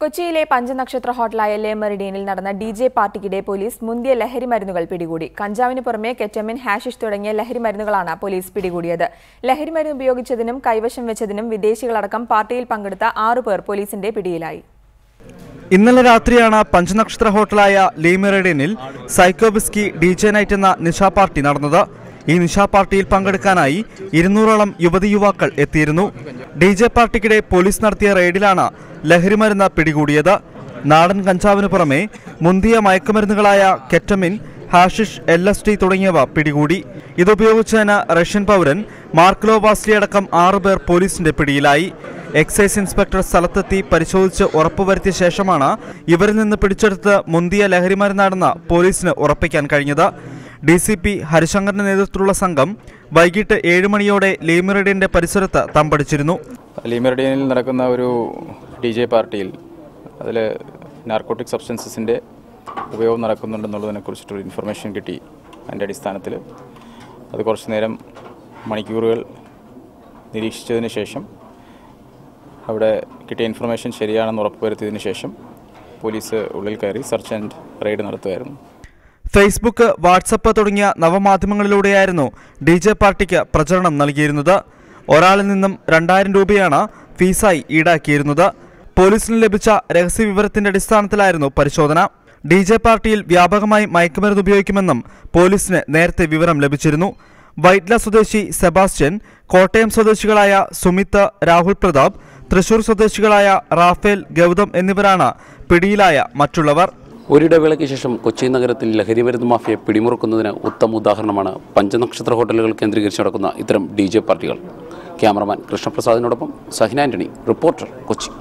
കൊച്ചിയിലെ പഞ്ചനക്ഷത്ര ഹോട്ടലായ ലെ മെറിഡിയനിൽ നടന്ന DJ പാർട്ടിക്കിടെ പോലീസ് മുന്തിയ ലഹരി മരുന്നുകൾ പിടികൂടി. കഞ്ചാവിന് പുറമെ കെറ്റമിൻ, ഹാഷിഷ് തുടങ്ങിയ ലഹരി മരുന്നുകളാണ് പോലീസ് പിടികൂടിയത്. ലഹരി മരുന്ന് ഉപയോഗിച്ചതിനും കൈവശം വെച്ചതിനും വിദേശികളടക്കം പാർട്ടിയിൽ പങ്കെടുത്ത 6 പേർ പോലീസിന്റെ പിടിയിലായി. ഇന്നലെ രാത്രിയാണ് പഞ്ചനക്ഷത്ര ഹോട്ടലായ ലെ മെറിഡിയനിൽ സൈക്കോ വിസ്കി DJ നൈറ്റ് എന്ന നിശാ പാർട്ടി നടന്നത്. ഈ നിശാ പാർട്ടിയിൽ പങ്കെടുക്കാനായി 200ഓളം യുവതി-യുവാക്കൾ എത്തിയിരുന്നു. DJ പാർട്ടിക്കിടെ പോലീസ് നടത്തിയ റെയ്ഡിലാണ് ലഹരിമരുന്ന് പിടികൂടിയത്. നാടൻ കഞ്ചാവിന് പുറമെ മുന്തിയ മയക്കുമരുന്നുകളായ കെറ്റമിൻ, ഹാഷിഷ്, LSD തുടങ്ങിയവ പിടികൂടി. ഇതുപയോഗിച്ചതിന് റഷ്യൻ പൗരൻ മാർക്ലോ വാസ്ലി അടക്കം 6 പേർ പോലീസിന്റെ പിടിയിലായി. എക്സൈസ് ഇൻസ്പെക്ടർ സ്ഥലത്തെത്തി പരിശോധിച്ച് ഉറപ്പുവരുത്തിയ ശേഷമാണ് ഇവരിൽ നിന്ന് പിടിച്ചെടുത്ത് മുന്തിയ ലഹരിമരുന്നാണെന്ന് പോലീസിന് ഉറപ്പിക്കാൻ കഴിഞ്ഞത്. DCP ഹരിശങ്കറിന്റെ നേതൃത്വത്തിലുള്ള സംഘം വൈകിട്ട് 7 മണിയോടെ ലെ മെറിഡിയന്റെ പരിസരത്ത് തമ്പടിച്ചിരുന്നു. ലെ മെറിഡിയനിൽ നടക്കുന്ന ഒരു DJ പാർട്ടിയിൽ അതിൽ നാർക്കോട്ടിക് സബ്സ്റ്റൻസസിൻ്റെ ഉപയോഗം നടക്കുന്നുണ്ടെന്നുള്ളതിനെ കുറിച്ചിട്ടൊരു ഇൻഫർമേഷൻ കിട്ടി. അതിൻ്റെ അടിസ്ഥാനത്തിൽ അത് കുറച്ച് നേരം മണിക്കൂറുകൾ നിരീക്ഷിച്ചതിന് ശേഷം അവിടെ കിട്ടിയ ഇൻഫർമേഷൻ ശരിയാണെന്ന് ഉറപ്പുവരുത്തിയതിന് ശേഷം പോലീസ് ഉള്ളിൽ കയറി സെർച്ച് ആൻഡ് റെയ്ഡ് നടത്തുമായിരുന്നു. ഫേസ്ബുക്ക്, വാട്സപ്പ് തുടങ്ങിയ നവമാധ്യമങ്ങളിലൂടെയായിരുന്നു DJ പാർട്ടിക്ക് പ്രചരണം നൽകിയിരുന്നത്. ഒരാളിൽ നിന്നും 2000 രൂപയാണ് ഫീസായി ഈടാക്കിയിരുന്നത്. പോലീസിന് ലഭിച്ച രഹസ്യ വിവരത്തിന്റെ അടിസ്ഥാനത്തിലായിരുന്നു പരിശോധന. DJ പാർട്ടിയിൽ വ്യാപകമായി മയക്കുമരുന്ന് ഉപയോഗിക്കുമെന്നും പോലീസിന് നേരത്തെ വിവരം ലഭിച്ചിരുന്നു. വൈറ്റ്ല സ്വദേശി സെബാസ്റ്റ്യൻ, കോട്ടയം സ്വദേശികളായ സുമിത്ത്, രാഹുൽ പ്രതാപ്, തൃശൂർ സ്വദേശികളായ റാഫേൽ, ഗൗതം എന്നിവരാണ് പിടിയിലായ മറ്റുള്ളവർ. ഒരിടവേളയ്ക്ക് ശേഷം കൊച്ചി നഗരത്തിൽ ലഹരിമരുന്ന് മാഫിയെ പിടിമുറുക്കുന്നതിന് ഉത്തമ ഉദാഹരണമാണ് പഞ്ചനക്ഷത്ര ഹോട്ടലുകൾ കേന്ദ്രീകരിച്ച് നടക്കുന്ന ഇത്തരം DJ പാർട്ടികൾ. ക്യാമറമാൻ കൃഷ്ണപ്രസാദിനോടൊപ്പം സഹിന ആന്റണി, റിപ്പോർട്ടർ, കൊച്ചി.